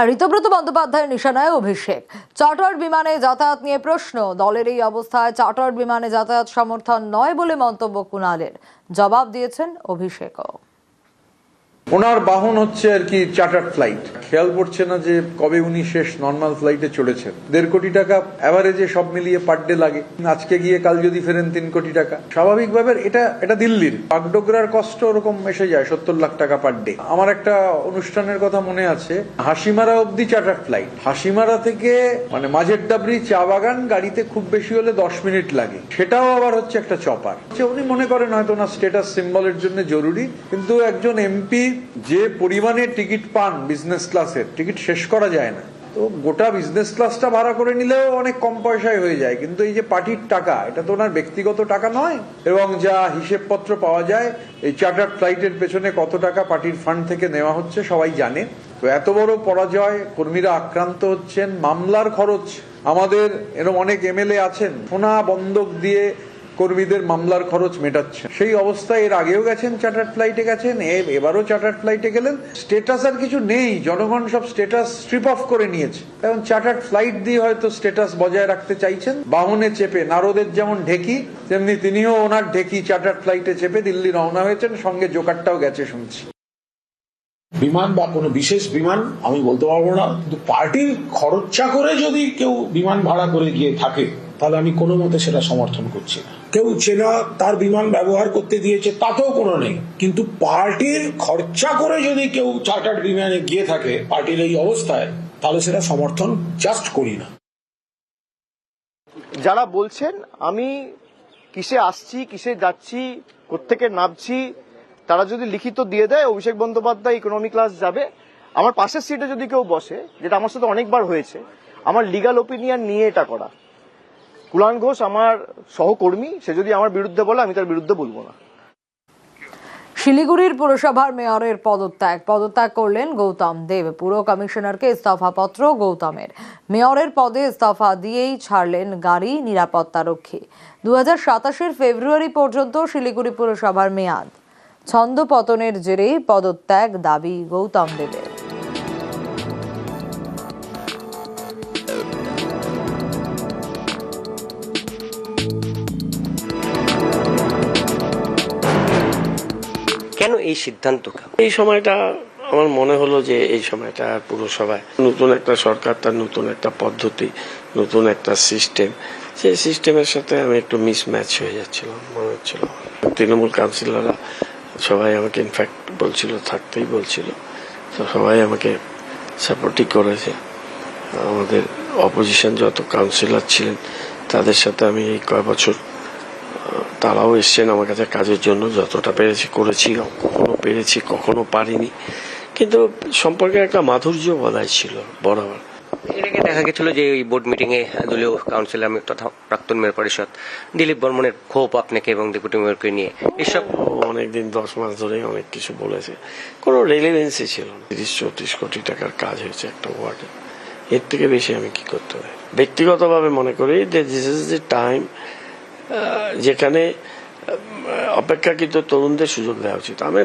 আর ঋতব্রত বন্দ্যোপাধ্যায়ের নিশানায় অভিষেক। চার্টার্ড বিমানে যাতায়াত নিয়ে প্রশ্ন। দলের এই অবস্থায় চার্টার্ড বিমানে যাতায়াত সমর্থন নয় বলে মন্তব্য কুণালের। জবাব দিয়েছেন অভিষেকও। ওনার বাহন হচ্ছে আর কি চার্টার ফ্লাইট। খেয়াল পড়ছে না যে কবে উনি শেষ নর্মাল ফ্লাইটে চড়েছেন। 1.5 কোটি টাকা অ্যাভারেজে সব মিলিয়ে পার ডে লাগে। আজকে গিয়ে কাল যদি ফেরেন 3 কোটি টাকা। স্বাভাবিকভাবে এটা দিল্লির বাগডোগরার কষ্ট ওরকম এসে যায় 70 লাখ টাকা পার ডে। আমার একটা অনুষ্ঠানের কথা মনে আছে, হাসিমারা অব্দি চার্টার ফ্লাইট। হাসিমারা থেকে মানে মাঝের ডাবরি চা বাগান গাড়িতে খুব বেশি হলে 10 মিনিট লাগে। সেটাও আবার হচ্ছে একটা চপার। উনি মনে করেন হয়তো ওনার স্ট্যাটাস সিম্বলের জন্য জরুরি, কিন্তু একজন এমপি যে পরিমাণে টিকিট পান বিজনেস ক্লাসের, টিকিট শেষ করা যায় না। তো গোটা বিজনেস ক্লাসটা ভাড়া করে নিলেও অনেক কম পয়সায় হয়ে যায়, কিন্তু এই যে পার্টির টাকা, এটা তো ওনার ব্যক্তিগত টাকা নয়। এবং যা হিসেবপত্র পাওয়া যায় এই চার্টার ফ্লাইটের পেছনে কত টাকা পার্টির ফান্ড থেকে নেওয়া হচ্ছে সবাই জানে। তো এত বড় পরাজয়, কর্মীরা আক্রান্ত হচ্ছেন, মামলার খরচ, আমাদের এরকম অনেক এমএলএ আছেন সোনা বন্ধক দিয়ে কর্মীদের মামলার খরচ মেটাচ্ছে। সেই অবস্থায় এর আগেও গেছেন চার্টার্ড ফ্লাইটে গেছেন, এবারও চার্টার্ড ফ্লাইটে গেলেন। স্ট্যাটাস আর কিছু নেই, জনগণ সব স্ট্যাটাস স্ট্রিপ অফ করে নিয়েছে। এখন চার্টার্ড ফ্লাইট দিয়ে হয়তো স্ট্যাটাস বজায় রাখতে চাইছেন। বাহনে চেপে নারদের যেমন ঢেকি, তেমনি তিনিও ওনার ঢেকি চার্টার্ড ফ্লাইটে চেপে দিল্লি রওনা হয়েছেন, সঙ্গে জোকারটাও গেছে শুনছি। বিমান বা কোনো বিশেষ বিমান আমি বলতে পারবো না, কিন্তু পার্টির খরচা করে যদি কেউ বিমান ভাড়া করে গিয়ে থাকে তাহলে আমি কোনো মতে সেটা সমর্থন করছি না। কেউ চেনা তার বিমান ব্যবহার করতে দিয়েছে তাতেও কোনো নেই, কিন্তু পার্টির খরচা করে যদি কেউ চার্টার্ড বিমানে গিয়ে থাকে পার্টির এই অবস্থায়, তাহলে সেটা সমর্থন জাস্ট করি না। যারা বলছেন আমি কিসে আসছি, কিসে যাচ্ছি, কোত্থেকে নামছি, তারা যদি লিখিত দিয়ে দেয় অভিষেক বন্দ্যোপাধ্যায় ইকোনমি ক্লাস যাবে, আমার পাশের সিটে যদি কেউ বসে, যেটা আমার সাথে অনেকবার হয়েছে, আমার লিগাল ওপিনিয়ন নিয়ে এটা করা। কুলান ঘোষ আমার সহকর্মী, সে যদি আমার বিরুদ্ধে বলে আমি তার বিরুদ্ধে বলবো না। শিলিগুড়ির পুরসভার মেয়রের পদত্যাগ করলেন গৌতম দেব। পুর কমিশনারকে ইস্তফা পত্র গৌতমের। মেয়রের পদে ইস্তফা দিয়েই ছাড়লেন গাড়ি নিরাপত্তারক্ষী। 2027 ফেব্রুয়ারি পর্যন্ত শিলিগুড়ি পুরসভার মেয়াদ। ছন্দ পতনের জেরে পদত্যাগ দাবি গৌতম দেবের। কেন এই সিদ্ধান্ত? এই সময়টা আমার মনে হলো যে এই সময়টা পুরসভায় নতুন একটা সরকার, তার নতুন একটা পদ্ধতি, নতুন একটা সিস্টেম, সেই সিস্টেমের সাথে আমি একটু মিসম্যাচ হয়ে যাচ্ছিল মনে হচ্ছিল। তৃণমূল কাউন্সিলররা সবাই আমাকে ইনফ্যাক্ট বলছিল, থাকতেই বলছিল, তো সবাই আমাকে সাপোর্টই করেছে। আমাদের অপোজিশন যত কাউন্সিলর ছিলেন তাদের সাথে আমি এই কয়েক বছর, তারাও এসছেন আমার কাছে কাজের জন্য, যতটা পেরেছি করেছি, কখনো পেরেছি কখনো পারিনি, কিন্তু সম্পর্কে একটা মাধুর্য বজায় ছিল বরাবর। এর আগে দেখা গেছিল যে এই বোর্ড মিটিং এ দলীয় কাউন্সিলর তথা প্রাক্তন মেয়র পরিষদ দিলীপ বর্মনের ক্ষোভ আপনাকে এবং ডেপুটি মেয়রকে নিয়ে, এসব অনেকদিন 10 মাস ধরে অনেক কিছু বলেছে, কোনো রেলিভেন্সই ছিল না। 30-34 কোটি টাকার কাজ হয়েছে একটা ওয়ার্ডে, এর থেকে বেশি আমি কি করতে পারি? ব্যক্তিগতভাবে মনে করি যে দিস ইজ দ্য টাইম যেখানে অপেক্ষাকৃত তরুণদের সুযোগ দেওয়া উচিত। আমি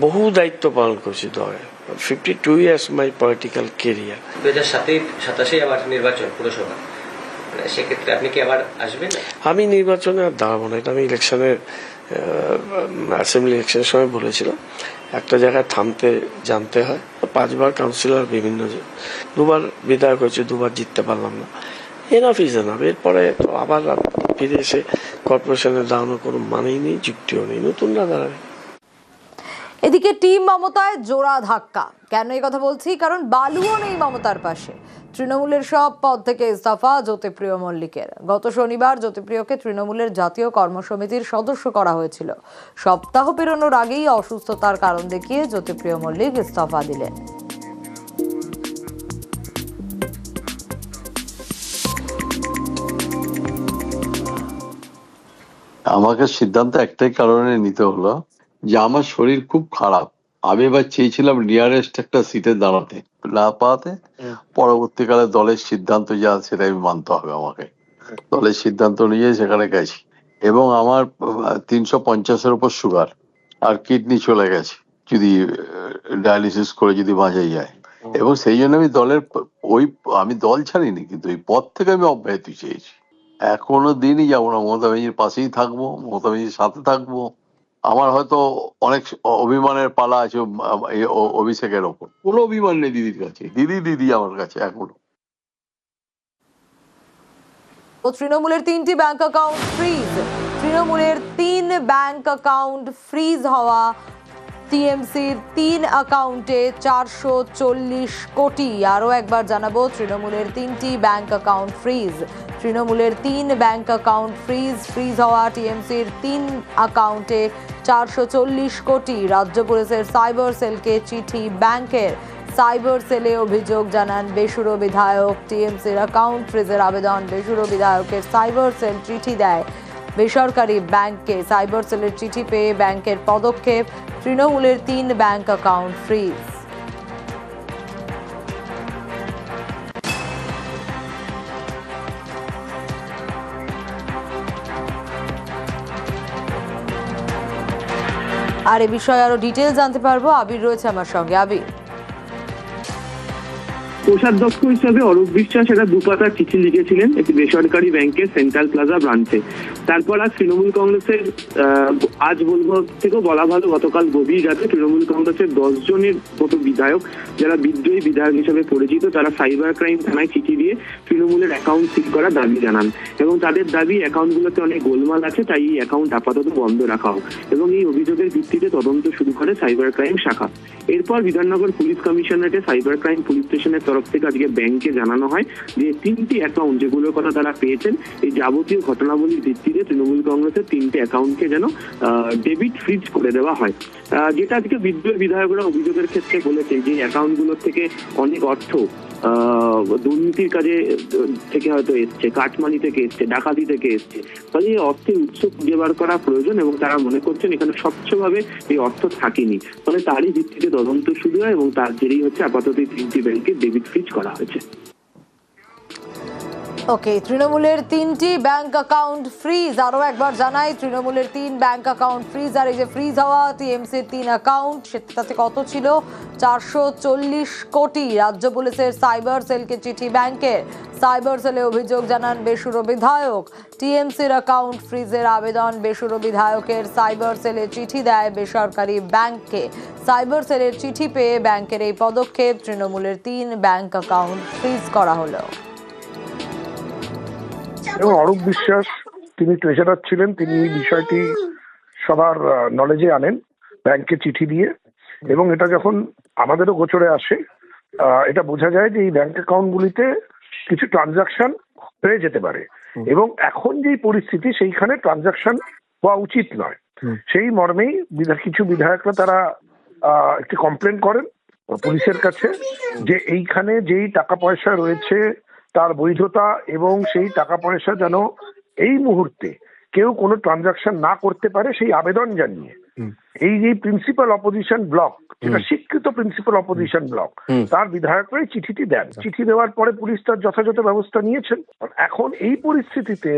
বহু দায়িত্ব পালন করছি দলে। 52 years মাই পলিটিক্যাল কেরিয়ার। 2027 আবার নির্বাচন পুরসভা, সেক্ষেত্রে আপনি কি আবার আসবেন? আমি নির্বাচনে আর দাঁড়াবো না, এটা আমি ইলেকশনের অ্যাসেম্বলি ইলেকশনের সময় বলেছিলাম। একটা জায়গায় থামতে জানতে হয়। 5 বার কাউন্সিলর, বিভিন্ন 2বার বিধায়ক হয়েছে, 2বার জিততে পারলাম না। Enough is enough. এরপরে তো আবার ফিরে এসে কর্পোরেশনে দাঁড়ানোর কোনো মানেই নেই, যুক্তিও নেই, নতুনরা দাঁড়াবে। এদিকে টিম মমতায় জোড়া ধাক্কা। কেন এই কথা বলছি? কারণ বালুও নেই মমতার পাশে। তৃণমূলের সব পদ থেকে ইস্তফা জ্যোতিপ্রিয় মল্লিকের। গত শনিবার জ্যোতিপ্রিয়কে তৃণমূলের জাতীয় কর্মসমিতির সদস্য করা হয়েছিল। সপ্তাহ পেরোনোর আগেই অসুস্থতার কারণ দেখিয়ে জ্যোতিপ্রিয় মল্লিক ইস্তফা দিলেন। আমাকে সিদ্ধান্ত একটাই কারণে নিতে হলো যে আমার শরীর খুব খারাপ। আমি এবার চেয়েছিলাম নিয়ারেস্ট একটা সিটে দাঁড়াতে, না পাওয়াতে পরবর্তীকালে দলের সিদ্ধান্ত যা সেটা আমি মানতে হবে আমাকে। দলের সিদ্ধান্ত নিয়ে সেখানে গেছি এবং আমার 350-এর উপর সুগার আর কিডনি চলে গেছে, যদি ডায়ালিসিস করে যদি বাঁচা যায়। এবং সেই জন্য আমি আমি দল ছাড়িনি, কিন্তু এই পদ থেকে আমি অব্যাহতি চেয়েছি। এখনো দিনই যাবো না, মমতা ব্যানার্জির পাশেই থাকবো, মমতা ব্যানার্জির সাথে থাকবো। আমার হয়তো অনেক অভিমানের পালা আছে এই অভিষেকের ওপর, কোনো অভিমান নেই দিদির কাছে। দিদি আমার কাছে এখনো। ও তৃণমূলের 3টি ব্যাংক অ্যাকাউন্ট ফ্রিজ। তৃণমূলের 3 ব্যাংক অ্যাকাউন্ট ফ্রিজ হওয়া, টিএমসির 3 অ্যাকাউন্টে 440 কোটি। আরও একবার জানাবো, তৃণমূলের 3টি ব্যাংক অ্যাকাউন্ট ফ্রিজ। তৃণমূলের 3 ব্যাংক অ্যাকাউন্ট ফ্রিজ হওয়া, টিএমসির 3 অ্যাকাউন্টে 440 কোটি। রাজ্য পুলিশের সাইবার সেলকে চিঠি ব্যাংকের। সাইবার সেলে অভিযোগ জানান বেসুরো বিধায়ক। টিএমসির অ্যাকাউন্ট ফ্রিজের আবেদন বেসুরো বিধায়কের সাইবার সেল চিঠি দেয় বেসরকারি ব্যাংকে। সাইবার সেলের চিঠি পেয়ে ব্যাংকের পদক্ষেপ, তৃণমূলের 3 ব্যাংক অ্যাকাউন্ট ফ্রিজ। আর এ বিষয়ে আরো ডিটেল জানতে পারবো, আবির রয়েছে আমার সঙ্গে। আবির, কোষাধ্যক্ষ হিসাবে অরূপ বিশ্বাস একটা দুপাতার চিঠি লিখেছিলেন একটি বেসরকারি ব্যাংকের সেন্ট্রাল প্লাজা ব্রাঞ্চে। তারপর আজ তৃণমূল কংগ্রেসের আজ বলবো থেকেও বলা ভালো, গতকাল গভীর রাতে তৃণমূল কংগ্রেসের 10 জনের মতো বিধায়ক, যারা বিদ্রোহী বিধায়ক হিসেবে পরিচিত, তারা সাইবার ক্রাইম থানায় চিঠি দিয়ে তৃণমূলের অ্যাকাউন্ট সিল করার দাবি জানান। এবং তাদের দাবি অ্যাকাউন্টগুলোতে অনেক গোলমাল আছে, তাই এই অ্যাকাউন্ট আপাতত বন্ধ রাখা হোক। এবং এই অভিযোগের ভিত্তিতে তদন্ত শুরু করে সাইবার ক্রাইম শাখা। এরপর বিধাননগর পুলিশ কমিশনারেটে সাইবার ক্রাইম পুলিশ স্টেশনের তরফ থেকে আজকে ব্যাংকে জানানো হয় যে 3টি অ্যাকাউন্ট যেগুলোর কথা তারা পেয়েছেন, এই যাবতীয় ঘটনাবলীর ভিত্তিতে তৃণমূল কংগ্রেসের 3টে অ্যাকাউন্টকে যেন ডেবিট ফ্রিজ করে দেওয়া হয়। যেটা আজকে বিদ্রোহী বিধায়করা অভিযোগের ক্ষেত্রে বলেছে যে অ্যাকাউন্টগুলোর থেকে অনেক অর্থ দুর্নীতির কাজে থেকে হয়তো এসছে, কাটমানি থেকে এসছে, ডাকাতি থেকে এসছে। ফলে এই অর্থের উৎস খুঁজে বার করা প্রয়োজন এবং তারা মনে করছেন এখানে স্বচ্ছভাবে এই অর্থ থাকেনি। ফলে তারই ভিত্তিতে তদন্ত শুরু হয় এবং তার জেরেই হচ্ছে আপাতত এই 3টি ব্যাংকে ডেবিট ফ্রিজ করা হয়েছে। ওকে, তৃণমূলের 3টি ব্যাংক অ্যাকাউন্ট ফ্রিজ। আরও একবার জানাই, তৃণমূলের 3 ব্যাংক অ্যাকাউন্ট ফ্রিজ। আর এই যে ফ্রিজ হওয়া টিএমসির 3 অ্যাকাউন্ট, সেটাতে কত ছিল? 440 কোটি। রাজ্য পুলিশের সাইবার সেলকে চিঠি ব্যাংকের। সাইবার সেলে অভিযোগ জানান বেসুরো বিধায়ক। টিএমসির অ্যাকাউন্ট ফ্রিজের আবেদন বেসুরো বিধায়কের। সাইবার সেলে চিঠি দেয় বেসরকারি ব্যাংককে। সাইবার সেলের চিঠি পেয়ে ব্যাংকের এই পদক্ষেপ, তৃণমূলের 3 ব্যাংক অ্যাকাউন্ট ফ্রিজ করা হলো। এবং অরূপ বিশ্বাস, তিনি ট্রেজারার ছিলেন, তিনি এই বিষয়টি সবার নলেজে আনেন ব্যাংকে চিঠি দিয়ে। এবং এটা যখন আমাদেরও গোচরে আসে, এটা বোঝা যায় যে এই ব্যাংক অ্যাকাউন্টগুলিতে কিছু ট্রানজাকশন হয়ে যেতে পারে। এবং এখন যেই পরিস্থিতি, সেইখানে ট্রানজাকশন হওয়া উচিত নয়। সেই মর্মেই কিছু বিধায়করা তারা একটি কমপ্লেন করেন পুলিশের কাছে যে এইখানে যেই টাকা পয়সা রয়েছে তার বৈধতা এবং সেই টাকা পয়সা যেন এই মুহূর্তে কেউ কোনো ট্রানজাকশন না করতে পারে, সেই আবেদন জানিয়ে এই যে প্রিন্সিপাল অপোজিশন ব্লক, যেটা স্বীকৃত প্রিন্সিপাল অপোজিশন ব্লক, তার বিধায়করাই চিঠিটি দেন। চিঠি দেওয়ার পরে পুলিশ তার যথাযথ ব্যবস্থা নিয়েছেন। এখন এই পরিস্থিতিতে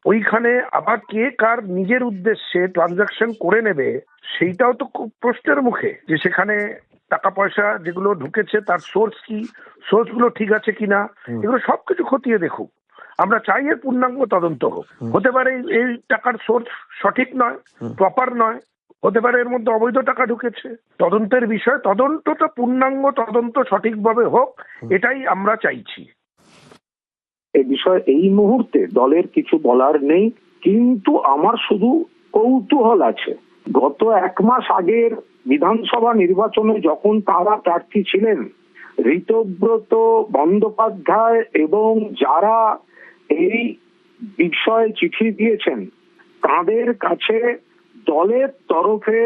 ওইখানে আবার কে কার নিজের উদ্দেশ্যে ট্রানজাকশন করে নেবে, সেইটাও তো খুব প্রশ্নের মুখে। যে সেখানে টাকা পয়সা যেগুলো ঢুকেছে তার সোর্স কি, সোর্স গুলো ঠিক আছে কিনা, এগুলো সবকিছু খতিয়ে দেখুক। আমরা চাই এর পূর্ণাঙ্গ তদন্ত হোক। হতে পারে এই টাকার সোর্স সঠিক নয়, প্রপার নয়, হতে পারে এর মধ্যে অবৈধ টাকা ঢুকেছে। তদন্তের বিষয়, তদন্তটা পূর্ণাঙ্গ তদন্ত সঠিকভাবে হোক, এটাই আমরা চাইছি। এই বিষয়ে এই মুহূর্তে দলের কিছু বলার নেই, কিন্তু আমার শুধু কৌতূহল আছে। গত 1 মাস আগের বিধানসভা নির্বাচনে যখন তারা প্রার্থী ছিলেন, ঋতব্রত বন্দ্যোপাধ্যায় এবং যারা এই বিষয়ে চিঠি দিয়েছেন, তাদের কাছে দলের তরফে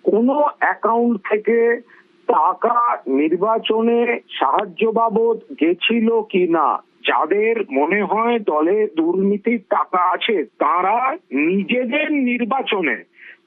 কোনো অ্যাকাউন্ট থেকে টাকা নির্বাচনে সাহায্য বাবদ গেছিল কিনা? যাদের মনে হয় দলে দুর্নীতির টাকা আছে, তারা নিজেদের নির্বাচনে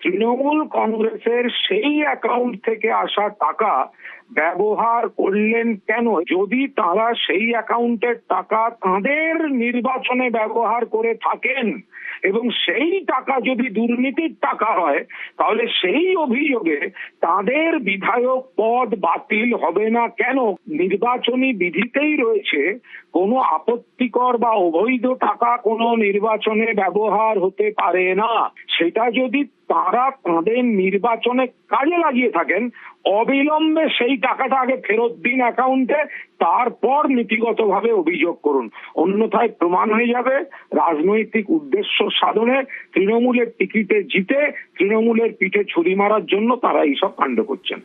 তৃণমূল কংগ্রেসের সেই অ্যাকাউন্ট থেকে আসা টাকা ব্যবহার করলেন কেন? যদি তারা সেই অ্যাকাউন্টের টাকা তাদের নির্বাচনে ব্যবহার করে থাকেন এবং সেই টাকা যদি দুর্নীতির টাকা হয়, তাহলে সেই অভিযোগে তাদের বিধায়ক পদ বাতিল হবে না কেন? নির্বাচনী বিধিতেই রয়েছে কোনো আপত্তিকর বা অবৈধ টাকা কোনো নির্বাচনে ব্যবহার হতে পারে না। সেটা যদি তারা তাদের নির্বাচনে কাজে লাগিয়ে থাকেন, অবিলম্বে সেই টাকাটা আগে ফেরত দিন অ্যাকাউন্টে, তারপর নীতিগতভাবে অভিযোগ করুন। অন্যথায় প্রমাণ হয়ে যাবে রাজনৈতিক উদ্দেশ্য সাধনে তৃণমূলের টিকিটে জিতে তৃণমূলের পিঠে ছুরি মারার জন্য তারা এইসব কাণ্ড করছেন।